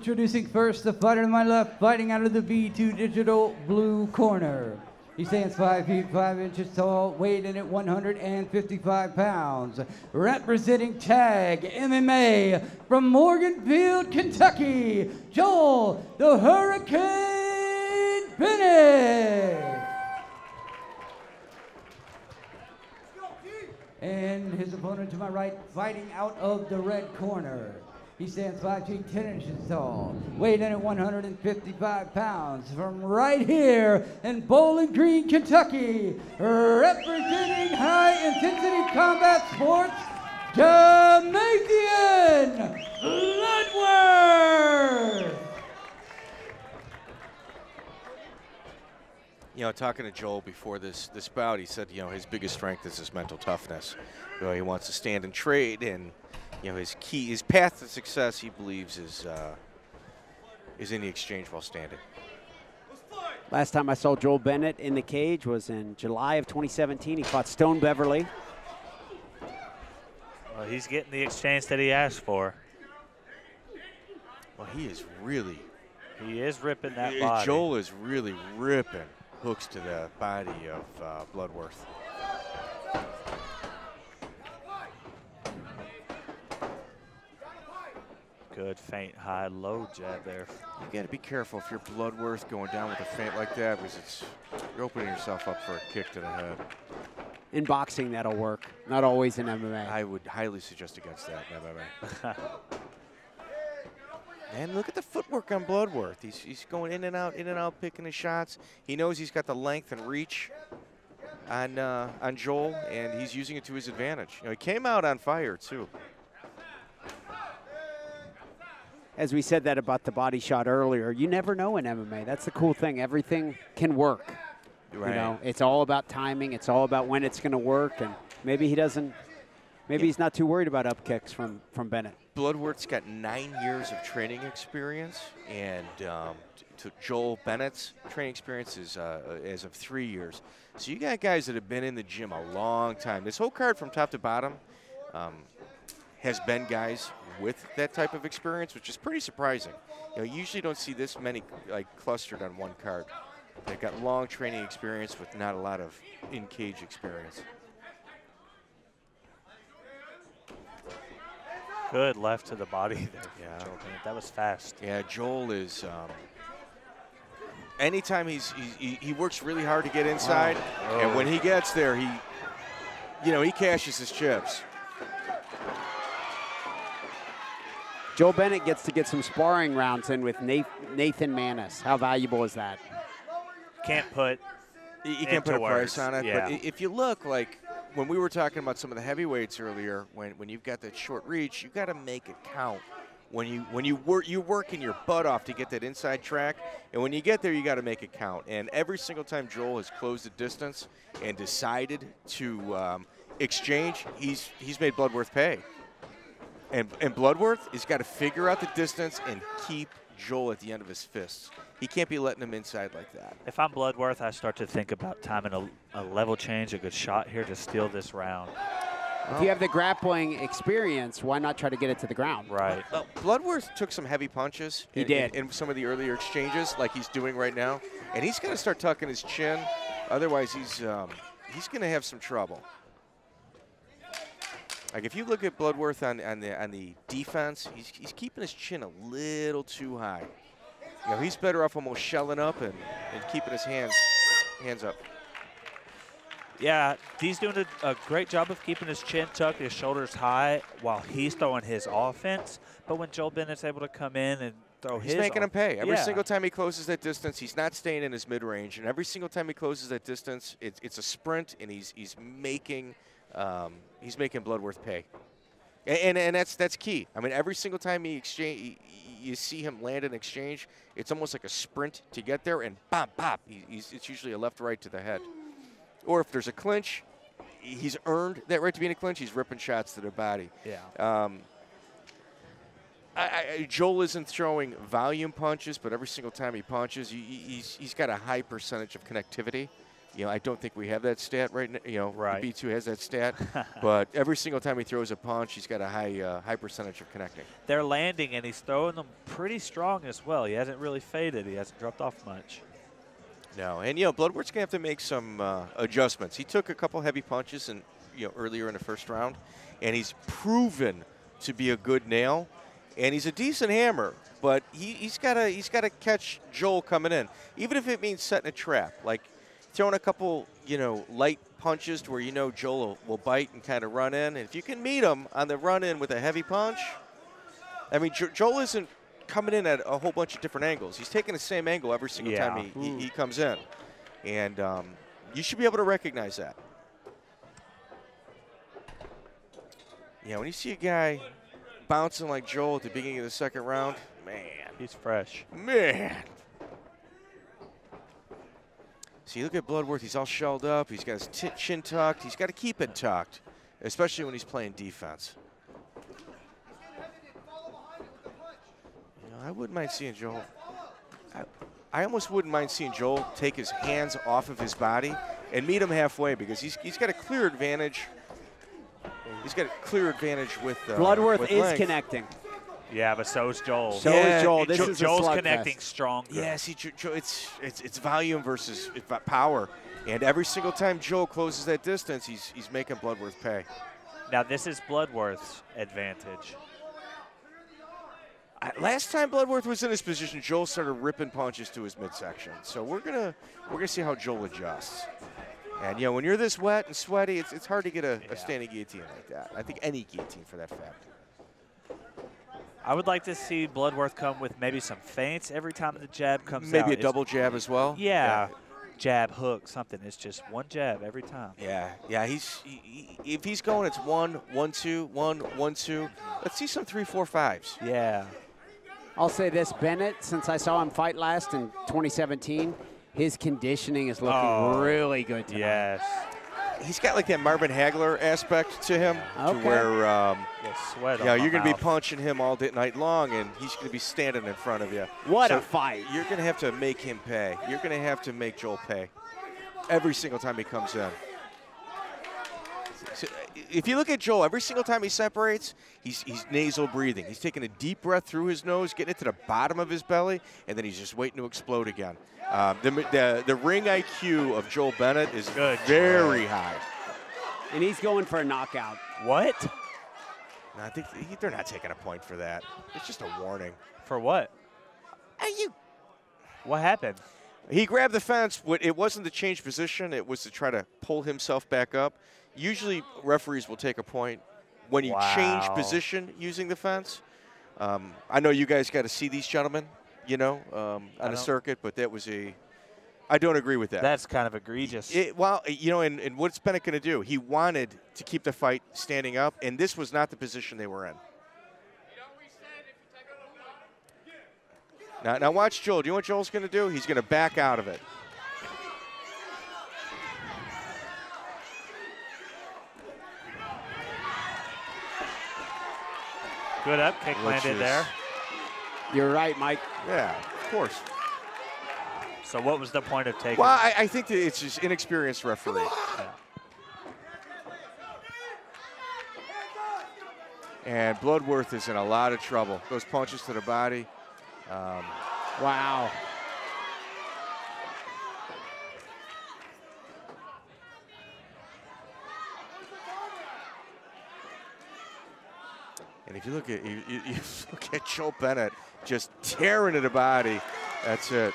Introducing first the fighter to my left, fighting out of the V2 Digital blue corner. He stands 5 feet 5 inches tall, weighed in at 155 pounds. Representing Tag MMA from Morganfield, Kentucky, Joel the Hurricane Bennette. And his opponent to my right, fighting out of the red corner. He stands 5 feet 10 inches tall, weighed in at 155 pounds, from right here in Bowling Green, Kentucky, representing high intensity combat sports, Damathian Bloodworth. You know, talking to Joel before this bout, he said, you know, his biggest strength is his mental toughness. You know, he wants to stand and trade, and you know, his path to success, he believes, is in the exchange while standing. Last time I saw Joel Bennette in the cage was in July of 2017. He fought Stone Beverly. Well, he's getting the exchange that he asked for. Well, he is really. He is ripping that body. Joel is really ripping hooks to the body of Bloodworth. Good feint, high, low jab there. You got to be careful if you're Bloodworth going down with a feint like that, because you're opening yourself up for a kick to the head. In boxing, that'll work. Not always in MMA. I would highly suggest against that in MMA. And look at the footwork on Bloodworth. He's going in and out, picking his shots. He knows he's got the length and reach on Joel, and he's using it to his advantage. You know, he came out on fire too. As we said that about the body shot earlier, you never know in MMA. That's the cool thing. Everything can work. Right. You know, it's all about timing. It's all about when it's going to work, and maybe he doesn't. Maybe he's not too worried about up kicks from Bennette. Bloodworth's got 9 years of training experience, and Joel Bennett's training experience is as of 3 years. So you got guys that have been in the gym a long time. This whole card from top to bottom has been guys with that type of experience, which is pretty surprising. You know, you usually don't see this many like clustered on one card. They've got long training experience with not a lot of in-cage experience. Good left to the body there. Yeah, Joel Bennette. That was fast. Yeah, Joel is. Anytime he works really hard to get inside, and when he gets there, he cashes his chips. Joel Bennette gets to get some sparring rounds in with Nathan Manis. How valuable is that? Can't put. You can't put a price on it, yeah. but if you look, like when we were talking about some of the heavyweights earlier, when you've got that short reach, you got to make it count. When you're working your butt off to get that inside track, and when you get there, you got to make it count. And every single time Joel has closed the distance and decided to exchange, he's made Bloodworth pay. And Bloodworth has got to figure out the distance and keep Joel at the end of his fists. He can't be letting him inside like that. If I'm Bloodworth, I start to think about timing a level change, a good shot here to steal this round. If you have the grappling experience, why not try to get it to the ground? Right. Well, Bloodworth took some heavy punches in some of the earlier exchanges, like he's doing right now. And he's going to start tucking his chin. Otherwise, he's going to have some trouble. Like if you look at Bloodworth on the defense, he's keeping his chin a little too high. You know, he's better off almost shelling up and keeping his hands up. Yeah, he's doing a great job of keeping his chin tucked, his shoulders high, while he's throwing his offense. But when Joel Bennett's able to come in and throw he's making him pay. Every yeah. single time he closes that distance, he's not staying in his mid-range. And every single time he closes that distance, it's a sprint, and he's making Bloodworth pay. And that's key. I mean, every single time you see him land an exchange, it's almost like a sprint to get there, and bop, bop. It's usually a left-right to the head. Or if there's a clinch, he's earned that right to be in a clinch. He's ripping shots to the body. Yeah. Joel isn't throwing volume punches, but every single time he punches, he's got a high percentage of connectivity. You know, I don't think we have that stat right now. You know, Right. B2 has that stat, but every single time he throws a punch, he's got a high percentage of connecting. They're landing, and he's throwing them pretty strong as well. He hasn't really faded. He hasn't dropped off much. No, and you know, Bloodworth's gonna have to make some adjustments. He took a couple heavy punches earlier in the first round, and he's proven to be a good nail, and he's a decent hammer. But he's gotta catch Joel coming in, even if it means setting a trap, like throwing a couple light punches to where Joel will bite and kind of run in. And if you can meet him on the run in with a heavy punch, I mean, Joel isn't coming in at a whole bunch of different angles. He's taking the same angle every single time he comes in. And you should be able to recognize that. Yeah, when you see a guy bouncing like Joel at the beginning of the second round, man. He's fresh. Man. See, look at Bloodworth. He's all shelled up. He's got his chin tucked. He's got to keep it tucked, especially when he's playing defense. I wouldn't mind seeing Joel. I almost wouldn't mind seeing Joel take his hands off of his body and meet him halfway, because he's got a clear advantage. He's got a clear advantage with Bloodworth with is length. Connecting. Yeah, but so is Joel. So is Joel. This is Joel's a connecting slugfest. stronger. Yeah, see, it's volume versus power, and every single time Joel closes that distance, he's making Bloodworth pay. Now this is Bloodworth's advantage. Last time Bloodworth was in this position, Joel started ripping punches to his midsection. So we're gonna see how Joel adjusts. And when you're this wet and sweaty, it's hard to get a standing guillotine like that. I think any guillotine, for that fact. I would like to see Bloodworth come with maybe some feints every time the jab comes out. Maybe a double jab as well. Yeah. Jab, hook, something. It's just one jab every time. Yeah. If he's going, it's 1, 1, 2, 1, 1, 2. Let's see some 3, 4, 5s. Yeah. I'll say this, Bennette, since I saw him fight last in 2017, his conditioning is looking really good tonight. Yes. He's got like that Marvin Hagler aspect to him, to where sweat you're going to be punching him all night long, and he's going to be standing in front of you. What a fight. You're going to have to make him pay. You're going to have to make Joel pay every single time he comes in. So if you look at Joel, every single time he separates, he's nasal breathing. He's taking a deep breath through his nose, getting it to the bottom of his belly, and then he's just waiting to explode again. The ring IQ of Joel Bennette is very high. And he's going for a knockout. What? No, I think they're not taking a point for that. It's just a warning. For what? What happened? He grabbed the fence. It wasn't to change position. It was to try to pull himself back up. Usually referees will take a point when you change position using the fence. I know you guys got to see these gentlemen, on a circuit, but that was I don't agree with that. That's kind of egregious. And what's Bennette going to do? He wanted to keep the fight standing up, and this was not the position they were in. Now watch Joel. Do you know what Joel's going to do? He's going to back out of it. Good up kick landed there. You're right, Mike. Yeah, of course. So what was the point of taking? Well, I think that it's just inexperienced referee. Yeah. And Bloodworth is in a lot of trouble. Those punches to the body. Wow. And if you look at you look at Joel Bennette just tearing at the body, that's it.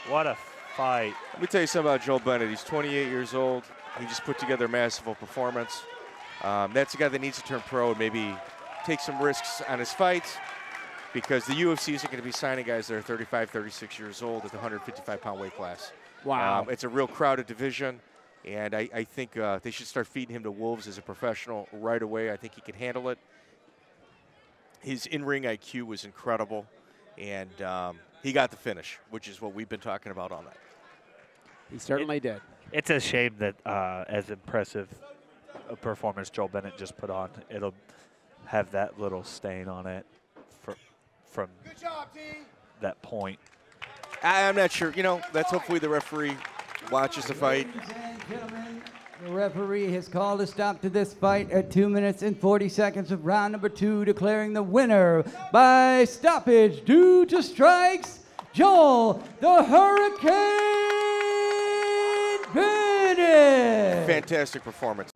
What a fight. Let me tell you something about Joel Bennette. He's 28 years old. He just put together a masterful performance. That's a guy that needs to turn pro and maybe take some risks on his fights, because the UFC isn't going to be signing guys that are 35, 36 years old at the 155-pound weight class. Wow. It's a real crowded division, and I think they should start feeding him to wolves as a professional right away. I think he can handle it. His in-ring IQ was incredible, and he got the finish, which is what we've been talking about all night. He certainly did. It's a shame that as impressive a performance Joel Bennette just put on, it'll have that little stain on it from that point. I'm not sure. You know, that's hopefully the referee watches the fight. Ladies and gentlemen, the referee has called a stop to this fight at 2 minutes and 40 seconds of round number 2, declaring the winner by stoppage due to strikes, Joel the Hurricane Bennette. Fantastic performance.